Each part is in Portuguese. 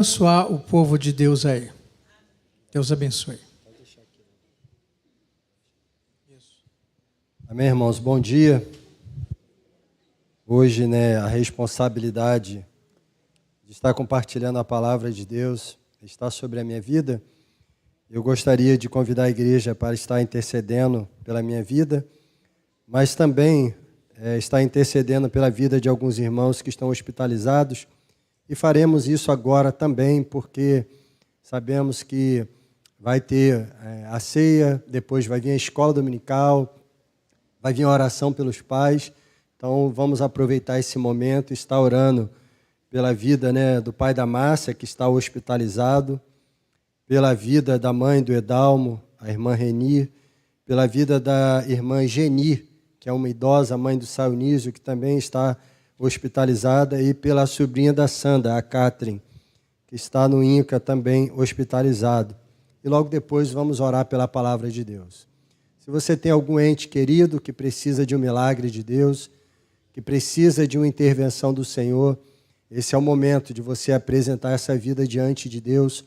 Abençoar o povo de Deus aí. Deus abençoe. Amém, irmãos? Bom dia. Hoje, a responsabilidade de estar compartilhando a palavra de Deus está sobre a minha vida. Eu gostaria de convidar a igreja para estar intercedendo pela minha vida, mas também estar intercedendo pela vida de alguns irmãos que estão hospitalizados. E faremos isso agora também, porque sabemos que vai ter a ceia, depois vai vir a escola dominical, vai vir a oração pelos pais. Então vamos aproveitar esse momento, estar orando pela vida do pai da Márcia, que está hospitalizado, pela vida da mãe do Edalmo, a irmã Reni, pela vida da irmã Geni, que é uma idosa mãe do Saunísio, que também está hospitalizada, e pela sobrinha da Sandra, a Catherine, que está no INCA também hospitalizado. E logo depois vamos orar pela palavra de Deus. Se você tem algum ente querido que precisa de um milagre de Deus, que precisa de uma intervenção do Senhor, esse é o momento de você apresentar essa vida diante de Deus,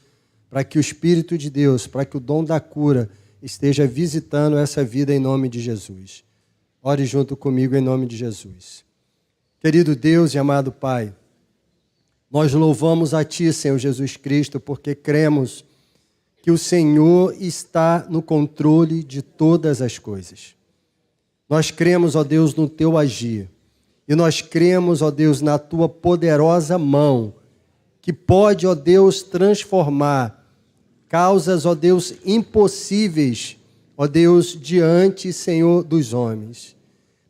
para que o Espírito de Deus, para que o dom da cura esteja visitando essa vida em nome de Jesus. Ore junto comigo em nome de Jesus. Querido Deus e amado Pai, nós louvamos a Ti, Senhor Jesus Cristo, porque cremos que o Senhor está no controle de todas as coisas. Nós cremos, ó Deus, no Teu agir. E nós cremos, ó Deus, na Tua poderosa mão, que pode, ó Deus, transformar causas, ó Deus, impossíveis, ó Deus, diante, Senhor, dos homens.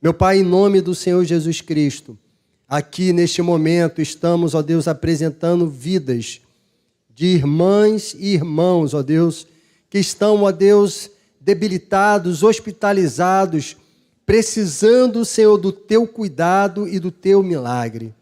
Meu Pai, em nome do Senhor Jesus Cristo, aqui neste momento estamos, ó Deus, apresentando vidas de irmãs e irmãos, ó Deus, que estão, ó Deus, debilitados, hospitalizados, precisando, Senhor, do Teu cuidado e do Teu milagre.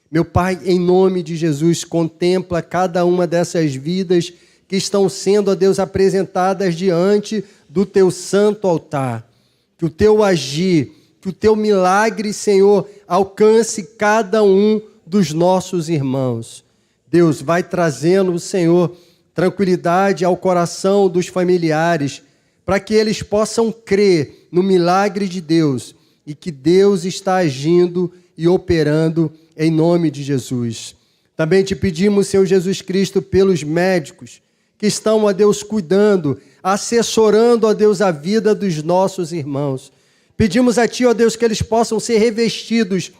Meu Pai, em nome de Jesus, contempla cada uma dessas vidas que estão sendo, ó Deus, apresentadas diante do Teu santo altar. Que o Teu agir, que o Teu milagre, Senhor, alcance cada um dos nossos irmãos. Deus, vai trazendo, Senhor, tranquilidade ao coração dos familiares, para que eles possam crer no milagre de Deus e que Deus está agindo e operando em nome de Jesus. Também te pedimos, Senhor Jesus Cristo, pelos médicos que estão, ó Deus, cuidando, assessorando, ó Deus, a vida dos nossos irmãos. Pedimos a Ti, ó Deus, que eles possam ser revestidos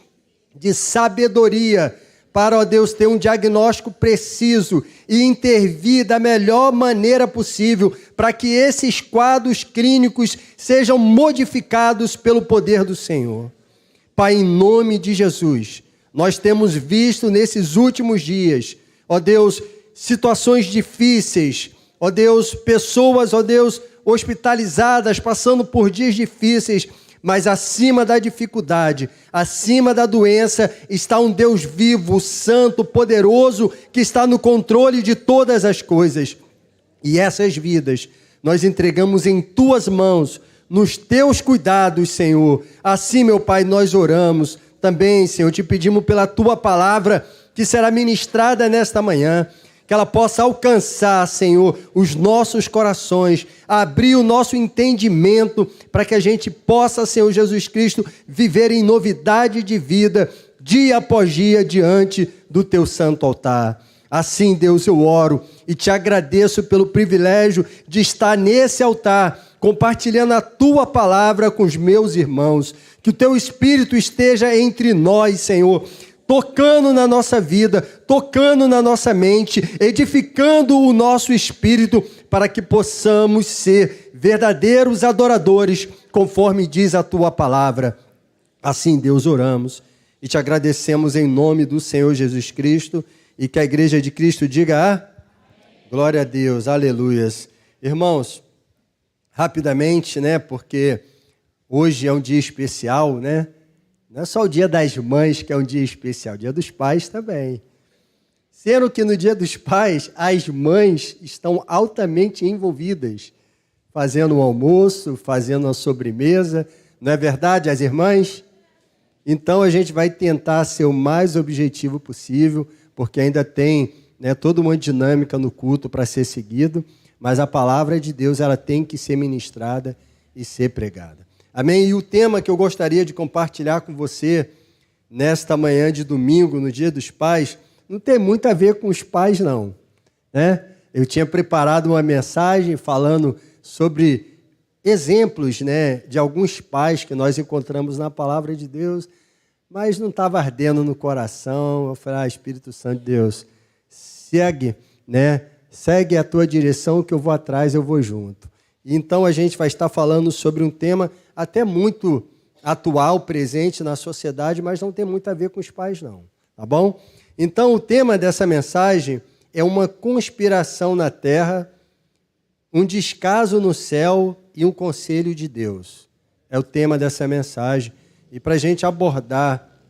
de sabedoria para, ó Deus, ter um diagnóstico preciso e intervir da melhor maneira possível para que esses quadros clínicos sejam modificados pelo poder do Senhor. Pai, em nome de Jesus, nós temos visto nesses últimos dias, ó Deus, situações difíceis, ó Deus, pessoas, ó Deus, hospitalizadas, passando por dias difíceis, mas acima da dificuldade, acima da doença, está um Deus vivo, santo, poderoso, que está no controle de todas as coisas. E essas vidas nós entregamos em Tuas mãos, nos Teus cuidados, Senhor. Assim, meu Pai, nós oramos. Também, Senhor, te pedimos pela Tua palavra, que será ministrada nesta manhã, que ela possa alcançar, Senhor, os nossos corações, abrir o nosso entendimento para que a gente possa, Senhor Jesus Cristo, viver em novidade de vida, dia após dia, diante do Teu santo altar. Assim, Deus, eu oro e te agradeço pelo privilégio de estar nesse altar, compartilhando a Tua palavra com os meus irmãos. Que o Teu Espírito esteja entre nós, Senhor, tocando na nossa vida, tocando na nossa mente, edificando o nosso espírito, para que possamos ser verdadeiros adoradores, conforme diz a Tua palavra. Assim, Deus, oramos e te agradecemos em nome do Senhor Jesus Cristo, e que a igreja de Cristo diga glória a Deus, aleluias. Irmãos, rapidamente, porque hoje é um dia especial, Não é só o dia das mães que é um dia especial, o dia dos pais também. Sendo que no dia dos pais, as mães estão altamente envolvidas, fazendo o almoço, fazendo a sobremesa. Não é verdade, as irmãs? Então a gente vai tentar ser o mais objetivo possível, porque ainda tem né, toda uma dinâmica no culto para ser seguido, mas a palavra de Deus ela tem que ser ministrada e ser pregada. Amém? E o tema que eu gostaria de compartilhar com você nesta manhã de domingo, no Dia dos Pais, não tem muito a ver com os pais, não, né? Eu tinha preparado uma mensagem falando sobre exemplos, né, de alguns pais que nós encontramos na palavra de Deus, mas não estava ardendo no coração. Eu falei, Espírito Santo de Deus, segue, né? Segue a tua direção que eu vou atrás, eu vou junto. Então a gente vai estar falando sobre um tema até muito atual, presente na sociedade, mas não tem muito a ver com os pais, não, tá bom? Então o tema dessa mensagem é uma conspiração na terra, um descaso no céu e um conselho de Deus. É o tema dessa mensagem. E para a gente abordar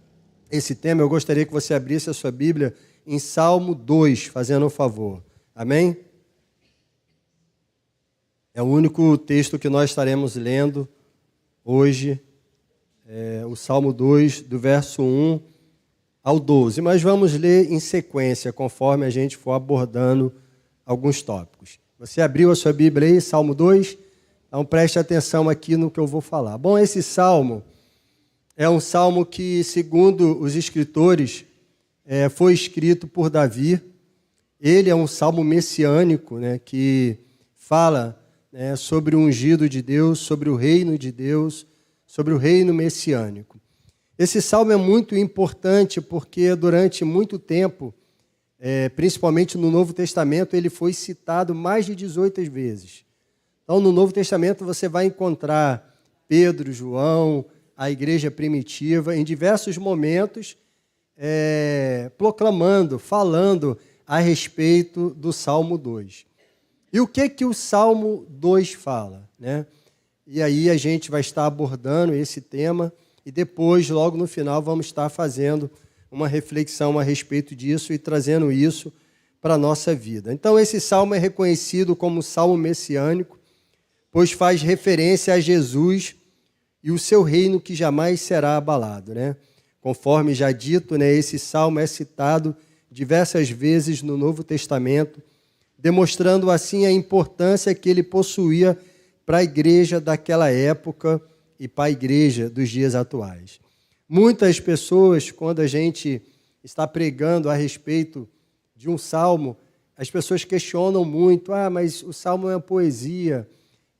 esse tema, eu gostaria que você abrisse a sua Bíblia em Salmo 2, fazendo um favor. Amém? É o único texto que nós estaremos lendo hoje, o Salmo 2, do verso 1 ao 12. Mas vamos ler em sequência, conforme a gente for abordando alguns tópicos. Você abriu a sua Bíblia aí, Salmo 2? Então preste atenção aqui no que eu vou falar. Bom, esse salmo é um salmo que, segundo os escritores, foi escrito por Davi. Ele é um salmo messiânico, né, que fala, né, sobre o ungido de Deus, sobre o reino de Deus, sobre o reino messiânico. Esse salmo é muito importante porque durante muito tempo, principalmente no Novo Testamento, ele foi citado mais de 18 vezes. Então, no Novo Testamento você vai encontrar Pedro, João, a igreja primitiva, em diversos momentos, proclamando, falando a respeito do Salmo 2. E o que o Salmo 2 fala, né? E aí a gente vai estar abordando esse tema e depois, logo no final, vamos estar fazendo uma reflexão a respeito disso e trazendo isso para a nossa vida. Então, esse salmo é reconhecido como salmo messiânico, pois faz referência a Jesus e o seu reino que jamais será abalado, né? Conforme já dito, né, esse salmo é citado diversas vezes no Novo Testamento, demonstrando assim a importância que ele possuía para a igreja daquela época e para a igreja dos dias atuais. Muitas pessoas, quando a gente está pregando a respeito de um salmo, as pessoas questionam muito, mas o salmo é uma poesia,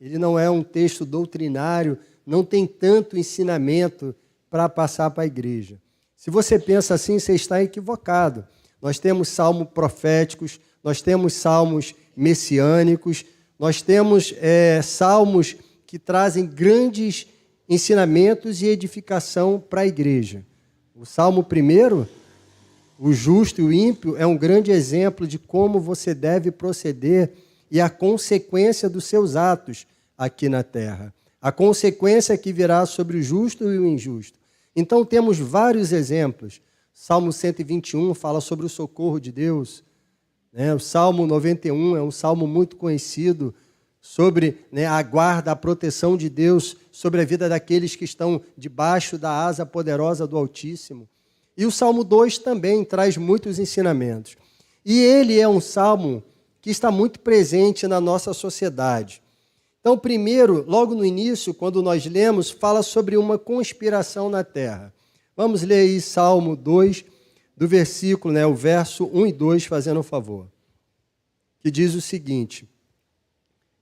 ele não é um texto doutrinário, não tem tanto ensinamento para passar para a igreja. Se você pensa assim, você está equivocado. Nós temos salmos proféticos, nós temos salmos messiânicos, nós temos salmos que trazem grandes ensinamentos e edificação para a igreja. O Salmo 1, o justo e o ímpio, é um grande exemplo de como você deve proceder e a consequência dos seus atos aqui na terra. A consequência que virá sobre o justo e o injusto. Então temos vários exemplos. Salmo 121 fala sobre o socorro de Deus, né? O Salmo 91 é um salmo muito conhecido sobre, né, a guarda, a proteção de Deus sobre a vida daqueles que estão debaixo da asa poderosa do Altíssimo. E o Salmo 2 também traz muitos ensinamentos. E ele é um salmo que está muito presente na nossa sociedade. Então, primeiro, logo no início, quando nós lemos, fala sobre uma conspiração na terra. Vamos ler aí Salmo 2, do versículo, né, o verso 1 e 2, fazendo um favor. Que diz o seguinte: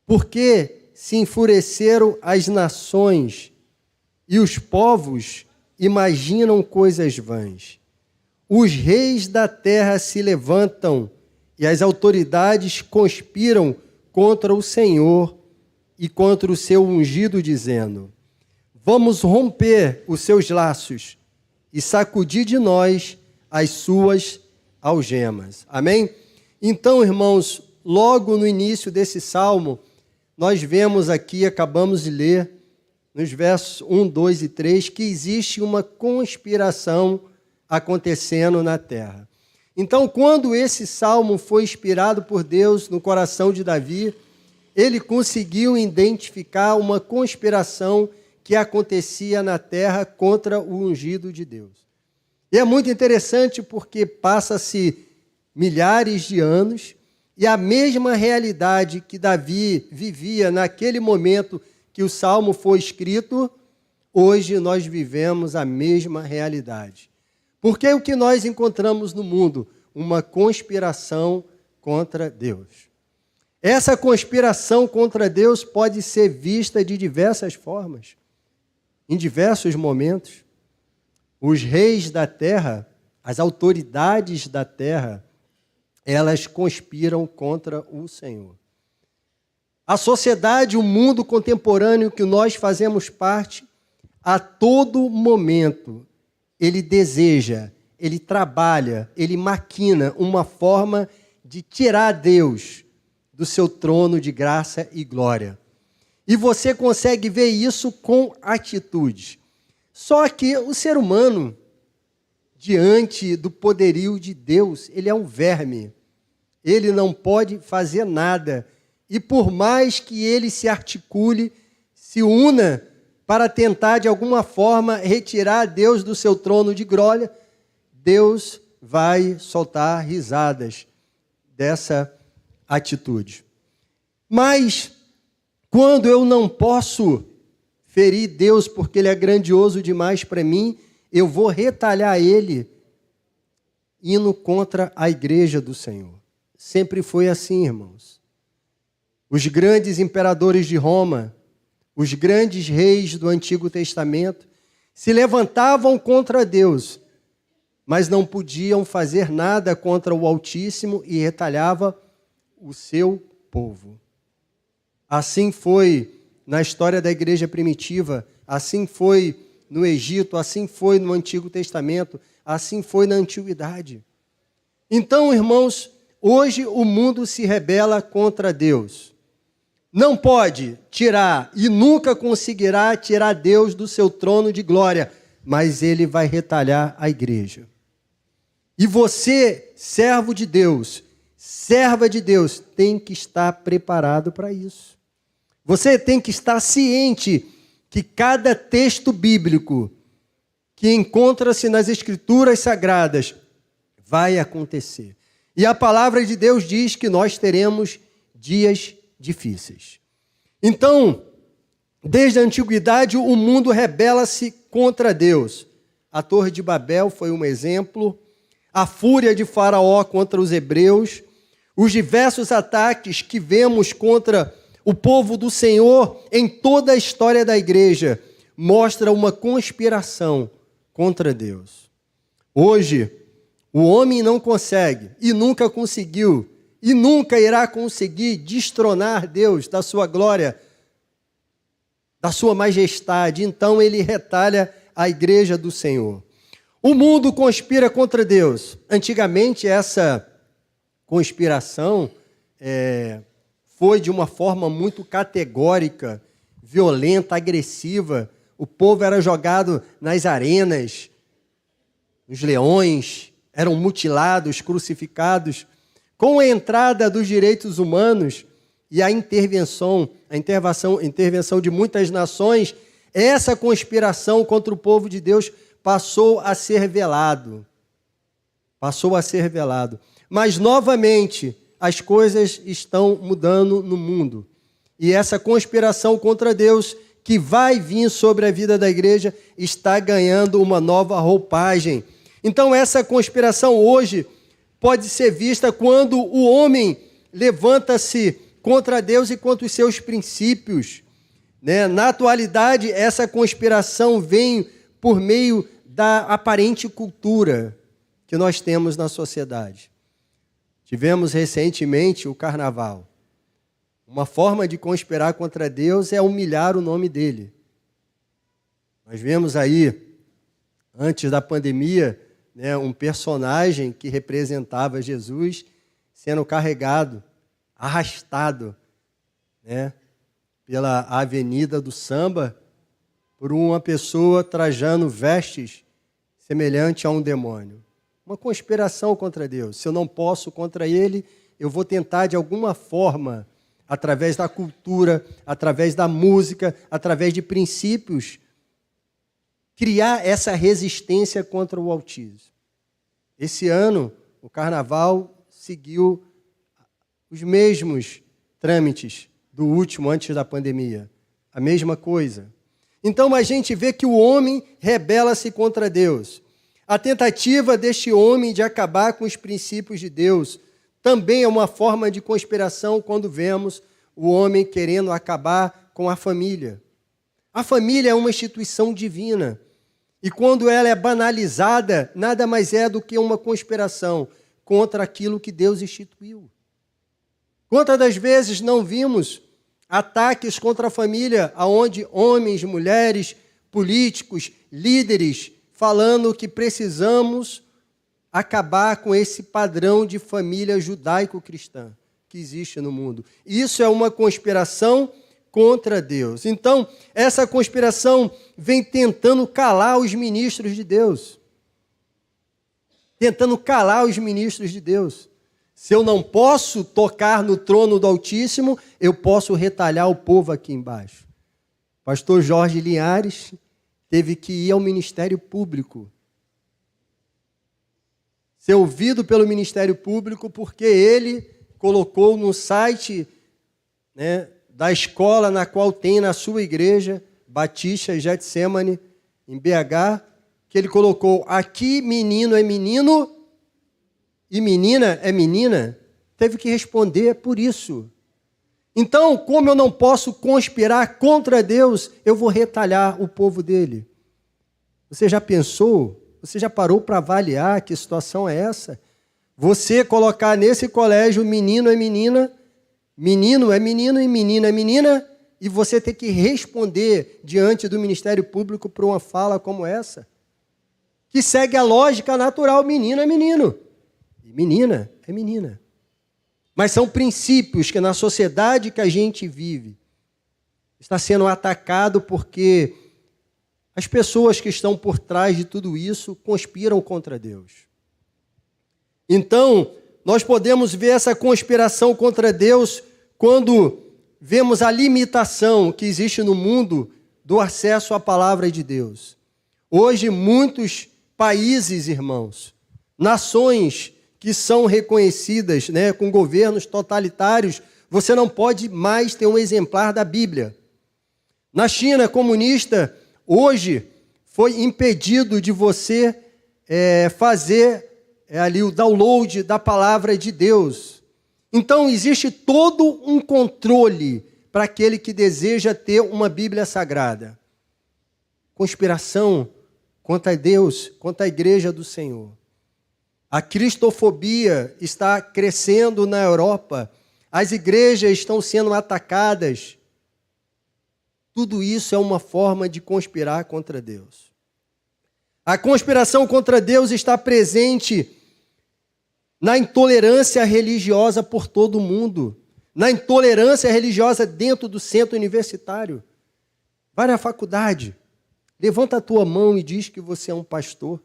porque se enfureceram as nações e os povos imaginam coisas vãs. Os reis da terra se levantam e as autoridades conspiram contra o Senhor e contra o seu ungido, dizendo: vamos romper os seus laços e sacudir de nós as suas algemas. Amém? Então, irmãos, logo no início desse salmo, nós vemos aqui, acabamos de ler, nos versos 1, 2 e 3, que existe uma conspiração acontecendo na terra. Então, quando esse salmo foi inspirado por Deus no coração de Davi, ele conseguiu identificar uma conspiração que acontecia na terra contra o ungido de Deus. E é muito interessante porque passa-se milhares de anos, e a mesma realidade que Davi vivia naquele momento que o Salmo foi escrito, hoje nós vivemos a mesma realidade. Porque o que nós encontramos no mundo? Uma conspiração contra Deus. Essa conspiração contra Deus pode ser vista de diversas formas, em diversos momentos. Os reis da terra, as autoridades da terra, elas conspiram contra o Senhor. A sociedade, o mundo contemporâneo que nós fazemos parte, a todo momento, ele deseja, ele trabalha, ele maquina uma forma de tirar Deus do seu trono de graça e glória. E você consegue ver isso com atitudes. Só que o ser humano, diante do poderio de Deus, ele é um verme. Ele não pode fazer nada. E por mais que ele se articule, se una para tentar de alguma forma retirar Deus do seu trono de glória, Deus vai soltar risadas dessa atitude. Mas quando eu não posso ferir Deus porque ele é grandioso demais para mim, eu vou retalhar ele indo contra a igreja do Senhor. Sempre foi assim, irmãos. Os grandes imperadores de Roma, os grandes reis do Antigo Testamento, se levantavam contra Deus, mas não podiam fazer nada contra o Altíssimo e retalhava o seu povo. Assim foi na história da igreja primitiva, assim foi no Egito, assim foi no Antigo Testamento, assim foi na Antiguidade. Então, irmãos, hoje o mundo se rebela contra Deus. Não pode tirar e nunca conseguirá tirar Deus do seu trono de glória, mas ele vai retalhar a igreja. E você, servo de Deus, serva de Deus, tem que estar preparado para isso. Você tem que estar ciente que cada texto bíblico que encontra-se nas Escrituras Sagradas vai acontecer. E a palavra de Deus diz que nós teremos dias difíceis. Então, desde a antiguidade, o mundo rebela-se contra Deus. A Torre de Babel foi um exemplo, a fúria de Faraó contra os hebreus, os diversos ataques que vemos contra o povo do Senhor em toda a história da igreja mostra uma conspiração contra Deus. Hoje, o homem não consegue e nunca conseguiu e nunca irá conseguir destronar Deus da sua glória, da sua majestade. Então ele retalha a igreja do Senhor. O mundo conspira contra Deus. Antigamente essa conspiração foi de uma forma muito categórica, violenta, agressiva. O povo era jogado nas arenas, os leões eram mutilados, crucificados. Com a entrada dos direitos humanos e a intervenção de muitas nações, essa conspiração contra o povo de Deus passou a ser velado. Mas, novamente, as coisas estão mudando no mundo. E essa conspiração contra Deus, que vai vir sobre a vida da igreja, está ganhando uma nova roupagem. Então, essa conspiração hoje pode ser vista quando o homem levanta-se contra Deus e contra os seus princípios. Na atualidade, essa conspiração vem por meio da aparente cultura que nós temos na sociedade. Tivemos recentemente o carnaval. Uma forma de conspirar contra Deus é humilhar o nome dele. Nós vemos aí, antes da pandemia, um personagem que representava Jesus sendo carregado, arrastado, pela avenida do samba por uma pessoa trajando vestes semelhante a um demônio. Uma conspiração contra Deus. Se eu não posso contra ele, eu vou tentar de alguma forma, através da cultura, através da música, através de princípios, criar essa resistência contra o Altíssimo. Esse ano, o carnaval seguiu os mesmos trâmites do último, antes da pandemia. A mesma coisa. Então a gente vê que o homem rebela-se contra Deus. A tentativa deste homem de acabar com os princípios de Deus também é uma forma de conspiração quando vemos o homem querendo acabar com a família. A família é uma instituição divina. E quando ela é banalizada, nada mais é do que uma conspiração contra aquilo que Deus instituiu. Quantas das vezes não vimos ataques contra a família, onde homens, mulheres, políticos, líderes, falando que precisamos acabar com esse padrão de família judaico-cristã que existe no mundo. Isso é uma conspiração contra Deus. Então, essa conspiração vem tentando calar os ministros de Deus. Tentando calar os ministros de Deus. Se eu não posso tocar no trono do Altíssimo, eu posso retalhar o povo aqui embaixo. Pastor Jorge Linhares teve que ir ao Ministério Público. Ser ouvido pelo Ministério Público porque ele colocou no site, da escola na qual tem na sua igreja, Batista Getsemane, em BH, que ele colocou: aqui menino é menino e menina é menina. Teve que responder por isso. Então, como eu não posso conspirar contra Deus, eu vou retalhar o povo dele. Você já pensou? Você já parou para avaliar que situação é essa? Você colocar nesse colégio menino é menina, menino é menino e menina é menina, e você ter que responder diante do Ministério Público por uma fala como essa, que segue a lógica natural: menino é menino e menina é menina. Mas são princípios que na sociedade que a gente vive está sendo atacado porque as pessoas que estão por trás de tudo isso conspiram contra Deus. Então, nós podemos ver essa conspiração contra Deus quando vemos a limitação que existe no mundo do acesso à palavra de Deus. Hoje, muitos países, irmãos, nações que são reconhecidas, com governos totalitários, você não pode mais ter um exemplar da Bíblia. Na China comunista, hoje, foi impedido de você fazer ali o download da palavra de Deus. Então, existe todo um controle para aquele que deseja ter uma Bíblia sagrada. Conspiração contra Deus, contra a igreja do Senhor. A cristofobia está crescendo na Europa. As igrejas estão sendo atacadas. Tudo isso é uma forma de conspirar contra Deus. A conspiração contra Deus está presente na intolerância religiosa por todo o mundo, na intolerância religiosa dentro do centro universitário. Vai na faculdade, levanta a tua mão e diz que você é um pastor.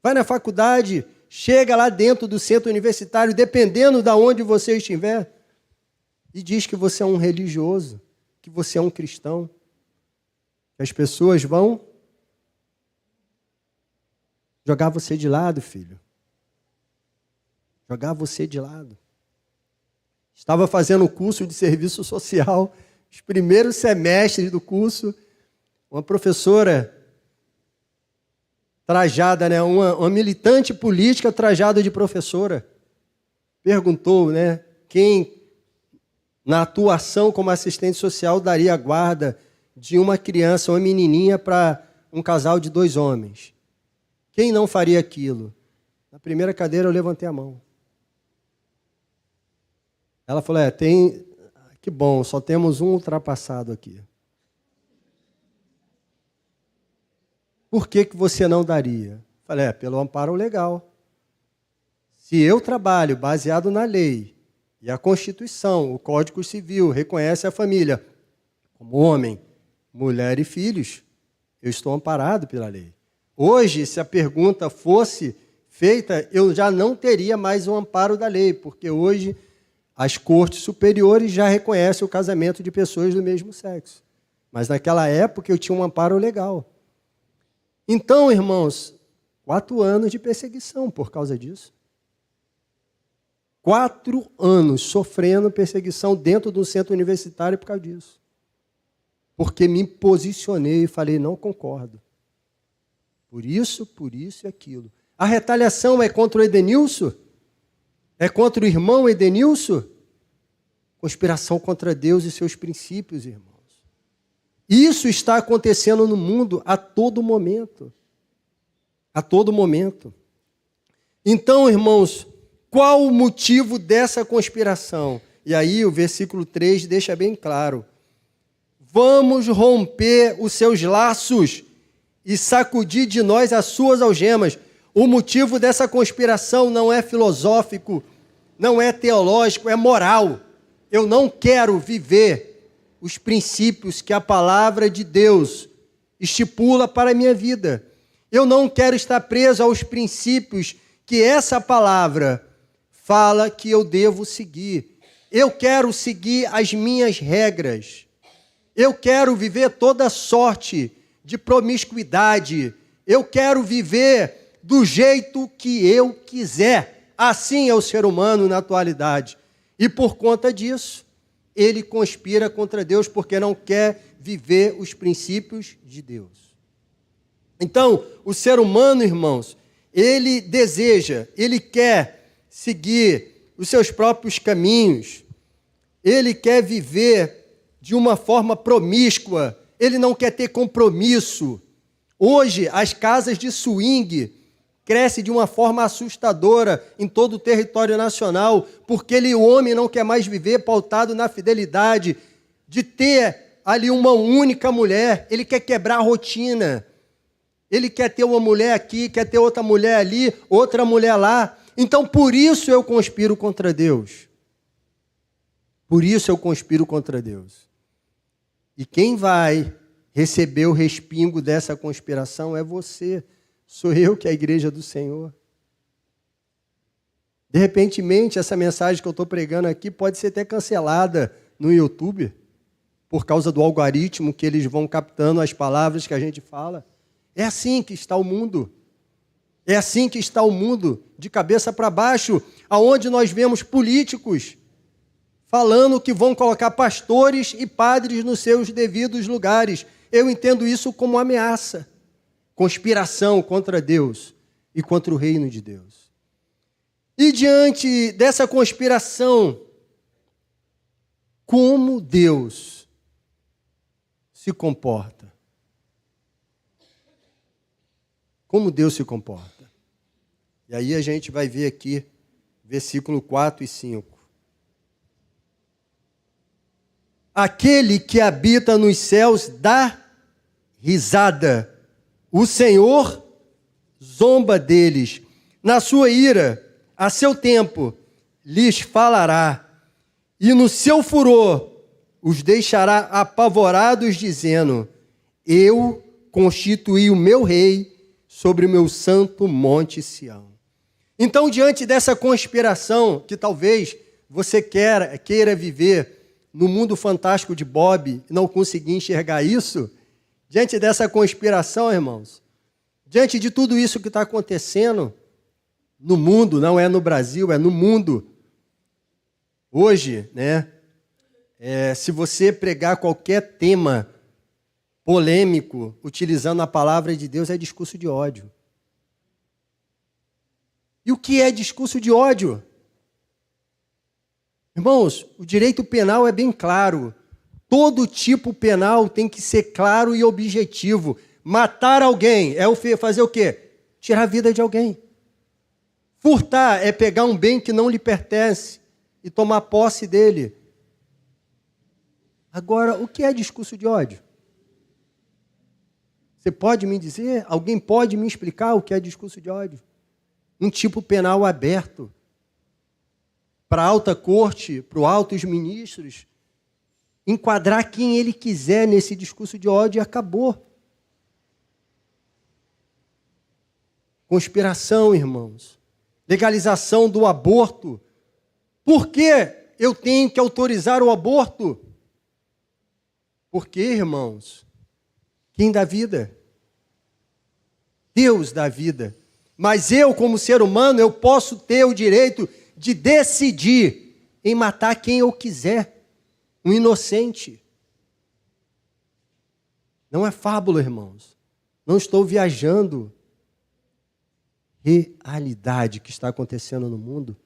Vai na faculdade, chega lá dentro do centro universitário, dependendo de onde você estiver, e diz que você é um religioso, que você é um cristão. As pessoas vão jogar você de lado, filho. Jogar você de lado. Estava fazendo o curso de serviço social, os primeiros semestres do curso, uma professora trajada, uma militante política trajada de professora, perguntou, quem na atuação como assistente social daria guarda de uma criança, uma menininha, para um casal de 2 homens. Quem não faria aquilo? Na primeira cadeira eu levantei a mão. Ela falou, que bom, só temos um ultrapassado aqui. Por que você não daria? Falei, pelo amparo legal. Se eu trabalho baseado na lei, e a Constituição, o Código Civil, reconhece a família como homem, mulher e filhos, eu estou amparado pela lei. Hoje, se a pergunta fosse feita, eu já não teria mais o amparo da lei, porque hoje as cortes superiores já reconhecem o casamento de pessoas do mesmo sexo. Mas naquela época eu tinha um amparo legal. Então, irmãos, 4 anos de perseguição por causa disso. 4 anos sofrendo perseguição dentro de um centro universitário por causa disso. Porque me posicionei e falei, não concordo. Por isso e aquilo. A retaliação é contra o Edenilson? É contra o irmão Edenilson? Conspiração contra Deus e seus princípios, irmãos. Isso está acontecendo no mundo a todo momento. A todo momento. Então, irmãos, qual o motivo dessa conspiração? E aí o versículo 3 deixa bem claro. Vamos romper os seus laços e sacudir de nós as suas algemas. O motivo dessa conspiração não é filosófico, não é teológico, é moral. Eu não quero viver os princípios que a palavra de Deus estipula para a minha vida. Eu não quero estar preso aos princípios que essa palavra fala que eu devo seguir. Eu quero seguir as minhas regras. Eu quero viver toda sorte de promiscuidade. Eu quero viver do jeito que eu quiser. Assim é o ser humano na atualidade. E por conta disso, ele conspira contra Deus porque não quer viver os princípios de Deus. Então, o ser humano, irmãos, ele deseja, ele quer seguir os seus próprios caminhos. Ele quer viver de uma forma promíscua, ele não quer ter compromisso. Hoje, as casas de swing crescem de uma forma assustadora em todo o território nacional, porque o homem não quer mais viver pautado na fidelidade, de ter ali uma única mulher, ele quer quebrar a rotina. Ele quer ter uma mulher aqui, quer ter outra mulher ali, outra mulher lá. Então, por isso eu conspiro contra Deus. Por isso eu conspiro contra Deus. E quem vai receber o respingo dessa conspiração é você. Sou eu que é a igreja do Senhor. De repente, essa mensagem que eu estou pregando aqui pode ser até cancelada no YouTube, por causa do algoritmo que eles vão captando as palavras que a gente fala. É assim que está o mundo. É assim que está o mundo, de cabeça para baixo, aonde nós vemos políticos falando que vão colocar pastores e padres nos seus devidos lugares. Eu entendo isso como ameaça, conspiração contra Deus e contra o reino de Deus. E diante dessa conspiração, como Deus se comporta? Como Deus se comporta? E aí a gente vai ver aqui, versículo 4 e 5. Aquele que habita nos céus dá risada. O Senhor zomba deles. Na sua ira, a seu tempo, lhes falará. E no seu furor, os deixará apavorados, dizendo, eu constituí o meu rei sobre o meu santo monte Sião. Então, diante dessa conspiração, que talvez você queira viver no mundo fantástico de Bob e não conseguir enxergar isso, diante dessa conspiração, irmãos, diante de tudo isso que está acontecendo no mundo, não é no Brasil, é no mundo. Hoje, se você pregar qualquer tema polêmico, utilizando a palavra de Deus, é discurso de ódio. E o que é discurso de ódio? Irmãos, o direito penal é bem claro. Todo tipo penal tem que ser claro e objetivo. Matar alguém é fazer o quê? Tirar a vida de alguém. Furtar é pegar um bem que não lhe pertence e tomar posse dele. Agora, o que é discurso de ódio? Você pode me dizer? Alguém pode me explicar o que é discurso de ódio? Um tipo penal aberto para a alta corte, para os altos ministros, enquadrar quem ele quiser nesse discurso de ódio e acabou. Conspiração, irmãos. Legalização do aborto. Por que eu tenho que autorizar o aborto? Porque, irmãos, quem dá vida? Deus dá vida. Mas eu, como ser humano, eu posso ter o direito de decidir em matar quem eu quiser, um inocente. Não é fábula, irmãos. Não estou viajando. Realidade que está acontecendo no mundo.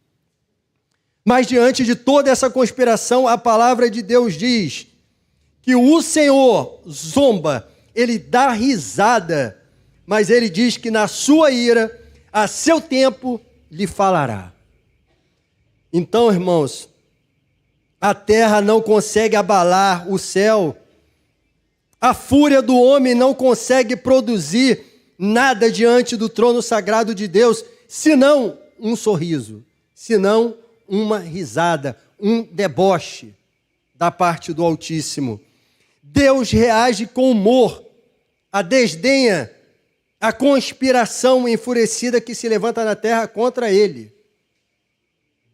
Mas diante de toda essa conspiração, a palavra de Deus diz que o Senhor zomba, ele dá risada, mas ele diz que na sua ira, a seu tempo, lhe falará. Então, irmãos, a terra não consegue abalar o céu, a fúria do homem não consegue produzir nada diante do trono sagrado de Deus, senão um sorriso, senão uma risada, um deboche da parte do Altíssimo. Deus reage com humor, a desdenha, a conspiração enfurecida que se levanta na terra contra ele.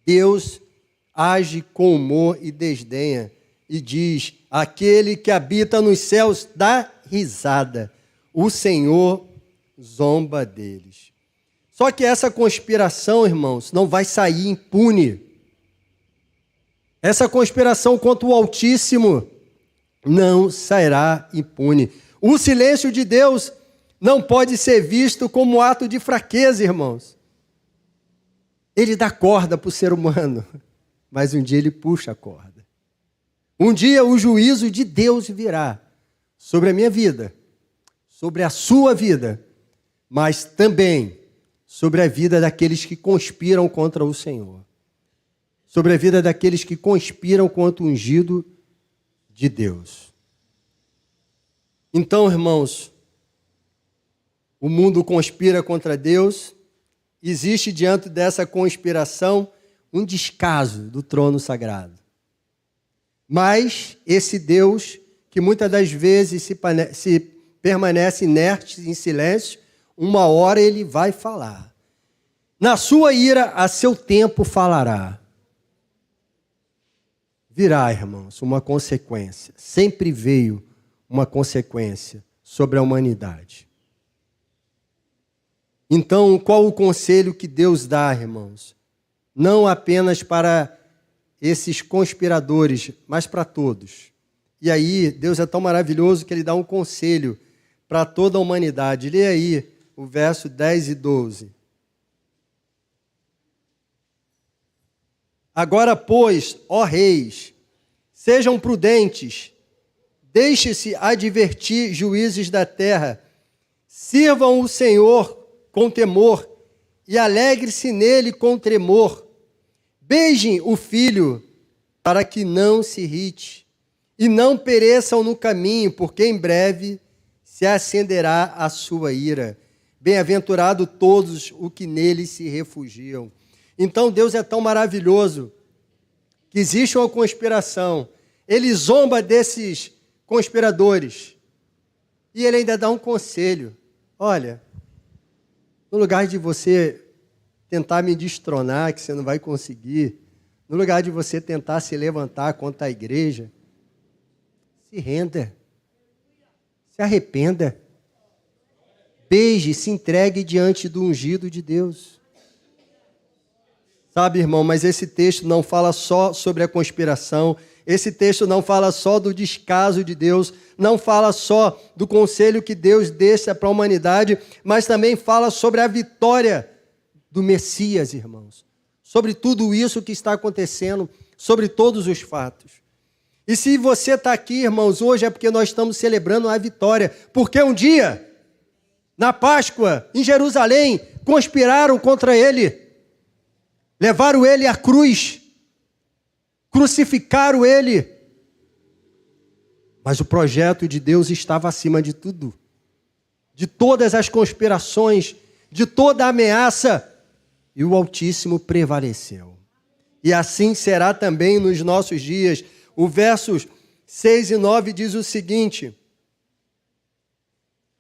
Deus age com humor e desdenha e diz: aquele que habita nos céus dá risada, o Senhor zomba deles. Só que essa conspiração, irmãos, não vai sair impune. Essa conspiração contra o Altíssimo não sairá impune. O silêncio de Deus não pode ser visto como ato de fraqueza, irmãos. Ele dá corda para o ser humano, mas um dia ele puxa a corda. Um dia o juízo de Deus virá sobre a minha vida, sobre a sua vida, mas também sobre a vida daqueles que conspiram contra o Senhor. Sobre a vida daqueles que conspiram contra o ungido de Deus. Então, irmãos, o mundo conspira contra Deus, existe diante dessa conspiração um descaso do trono sagrado. Mas esse Deus, que muitas das vezes se permanece inerte, em silêncio, uma hora ele vai falar. Na sua ira, a seu tempo falará. Virá, irmãos, uma consequência. Sempre veio uma consequência sobre a humanidade. Então, qual o conselho que Deus dá, irmãos? Não apenas para esses conspiradores, mas para todos. E aí, Deus é tão maravilhoso que ele dá um conselho para toda a humanidade. Lê aí o verso 10 e 12. Agora, pois, ó reis, sejam prudentes, deixe-se advertir juízes da terra, sirvam o Senhor com temor e alegre-se nele com tremor. Beijem o filho para que não se irrite e não pereçam no caminho, porque em breve se acenderá a sua ira. Bem-aventurado todos os que nele se refugiam. Então Deus é tão maravilhoso que existe uma conspiração. Ele zomba desses conspiradores e ele ainda dá um conselho. Olha, no lugar de você tentar me destronar, que você não vai conseguir, no lugar de você tentar se levantar contra a igreja, se renda, se arrependa, beije, se entregue diante do ungido de Deus. Sabe, irmão, mas esse texto não fala só sobre a conspiração, esse texto não fala só do descaso de Deus, não fala só do conselho que Deus deixa para a humanidade, mas também fala sobre a vitória do Messias, irmãos. Sobre tudo isso que está acontecendo, sobre todos os fatos. E se você está aqui, irmãos, hoje é porque nós estamos celebrando a vitória. Porque um dia, na Páscoa, em Jerusalém, conspiraram contra ele. Levaram ele à cruz, crucificaram ele. Mas o projeto de Deus estava acima de tudo, de todas as conspirações, de toda a ameaça, e o Altíssimo prevaleceu. E assim será também nos nossos dias. O versos 6 e 9 diz o seguinte: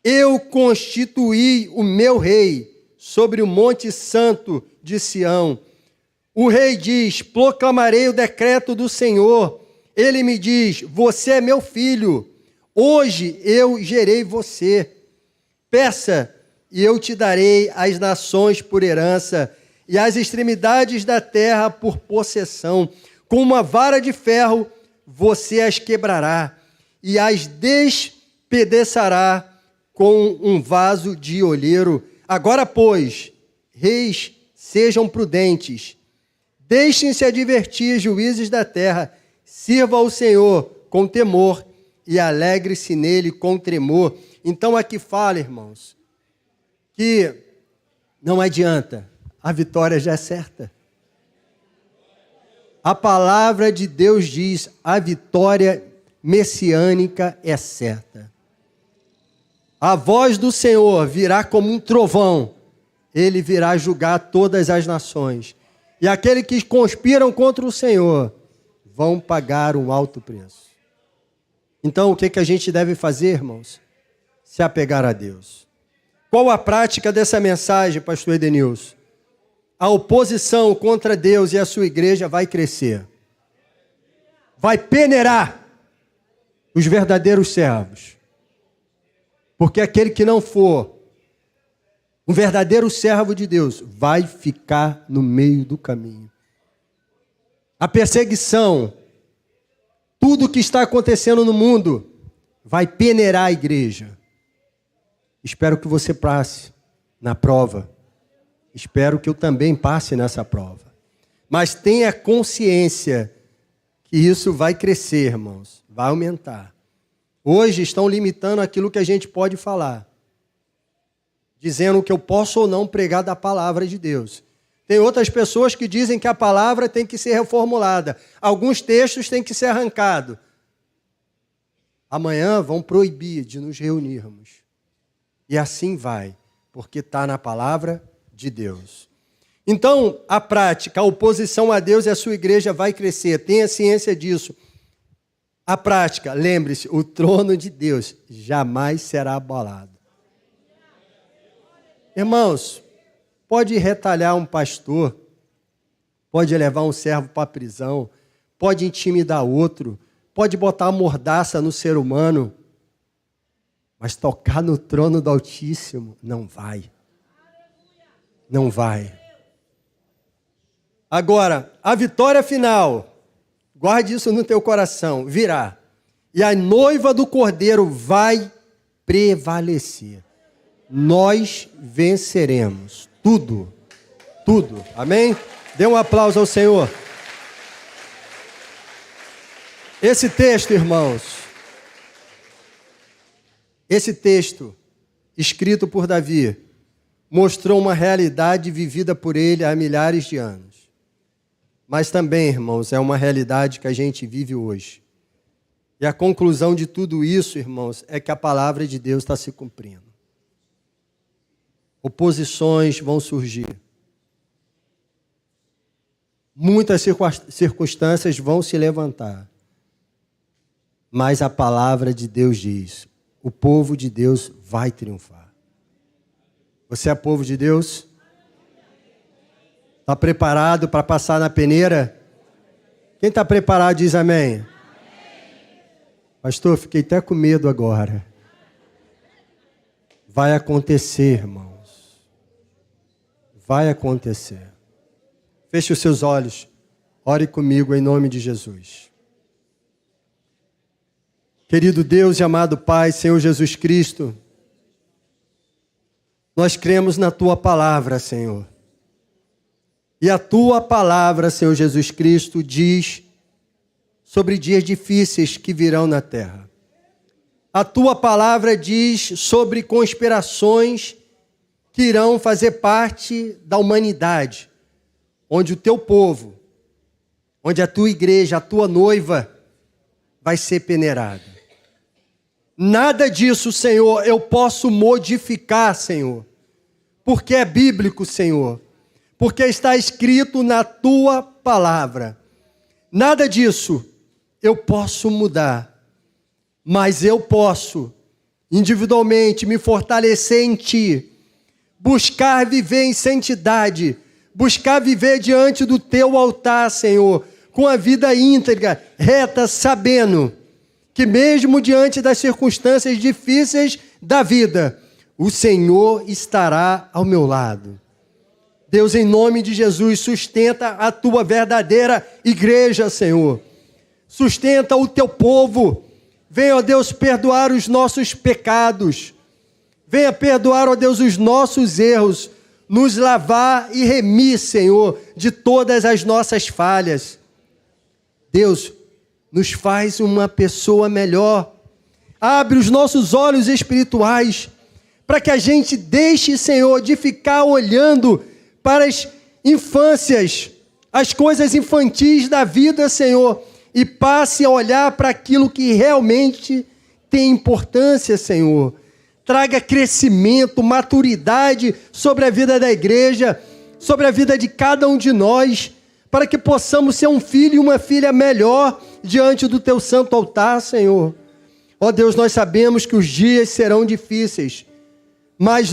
eu constituí o meu rei sobre o monte santo de Sião. O rei diz: proclamarei o decreto do Senhor. Ele me diz: você é meu filho, hoje eu gerei você. Peça e eu te darei as nações por herança e as extremidades da terra por possessão. Com uma vara de ferro você as quebrará e as despedaçará com um vaso de olheiro. Agora, pois, reis, sejam prudentes, deixem-se advertir, juízes da terra, sirva ao Senhor com temor e alegre-se nele com tremor. Então aqui fala, irmãos, que não adianta, a vitória já é certa. A palavra de Deus diz, a vitória messiânica é certa. A voz do Senhor virá como um trovão, ele virá julgar todas as nações. E aqueles que conspiram contra o Senhor vão pagar um alto preço. Então, o que a gente deve fazer, irmãos? Se apegar a Deus. Qual a prática dessa mensagem, pastor Edenilson? A oposição contra Deus e a sua igreja vai crescer. Vai peneirar os verdadeiros servos. Porque aquele que não for um verdadeiro servo de Deus vai ficar no meio do caminho. A perseguição, tudo o que está acontecendo no mundo, vai peneirar a igreja. Espero que você passe na prova. Espero que eu também passe nessa prova. Mas tenha consciência que isso vai crescer, irmãos. Vai aumentar. Hoje estão limitando aquilo que a gente pode falar. Dizendo que eu posso ou não pregar da palavra de Deus. Tem outras pessoas que dizem que a palavra tem que ser reformulada. Alguns textos têm que ser arrancados. Amanhã vão proibir de nos reunirmos. E assim vai, porque está na palavra de Deus. Então, a prática, a oposição a Deus e a sua igreja vai crescer. Tenha ciência disso. A prática, lembre-se, o trono de Deus jamais será abalado. Irmãos, pode retalhar um pastor, pode levar um servo para a prisão, pode intimidar outro, pode botar uma mordaça no ser humano, mas tocar no trono do Altíssimo não vai. Não vai. Agora, a vitória final, guarde isso no teu coração, virá. E a noiva do Cordeiro vai prevalecer. Nós venceremos. Tudo. Tudo. Amém? Dê um aplauso ao Senhor. Esse texto, irmãos, esse texto, escrito por Davi, mostrou uma realidade vivida por ele há milhares de anos. Mas também, irmãos, é uma realidade que a gente vive hoje. E a conclusão de tudo isso, irmãos, é que a palavra de Deus está se cumprindo. Oposições vão surgir. Muitas circunstâncias vão se levantar. Mas a palavra de Deus diz, o povo de Deus vai triunfar. Você é povo de Deus? Está preparado para passar na peneira? Quem está preparado diz amém. Pastor, fiquei até com medo agora. Vai acontecer, irmãos. Vai acontecer. Feche os seus olhos. Ore comigo em nome de Jesus. Querido Deus e amado Pai, Senhor Jesus Cristo, nós cremos na Tua palavra, Senhor. E a Tua palavra, Senhor Jesus Cristo, diz sobre dias difíceis que virão na terra. A Tua palavra diz sobre conspirações que irão fazer parte da humanidade, onde o Teu povo, onde a Tua igreja, a Tua noiva, vai ser peneirada. Nada disso, Senhor, eu posso modificar, Senhor, porque é bíblico, Senhor, porque está escrito na Tua palavra. Nada disso eu posso mudar, mas eu posso, individualmente, me fortalecer em Ti, buscar viver em santidade, buscar viver diante do Teu altar, Senhor, com a vida íntegra, reta, sabendo que mesmo diante das circunstâncias difíceis da vida, o Senhor estará ao meu lado. Deus, em nome de Jesus, sustenta a tua verdadeira igreja, Senhor. Sustenta o teu povo. Venha, ó Deus, perdoar os nossos pecados. Venha perdoar, ó Deus, os nossos erros. Nos lavar e remir, Senhor, de todas as nossas falhas. Deus, nos faz uma pessoa melhor. Abre os nossos olhos espirituais para que a gente deixe, Senhor, de ficar olhando para as infâncias, as coisas infantis da vida, Senhor, e passe a olhar para aquilo que realmente tem importância, Senhor. Traga crescimento, maturidade sobre a vida da igreja, sobre a vida de cada um de nós, para que possamos ser um filho e uma filha melhor diante do teu santo altar, Senhor. Ó Deus, nós sabemos que os dias serão difíceis, mas nós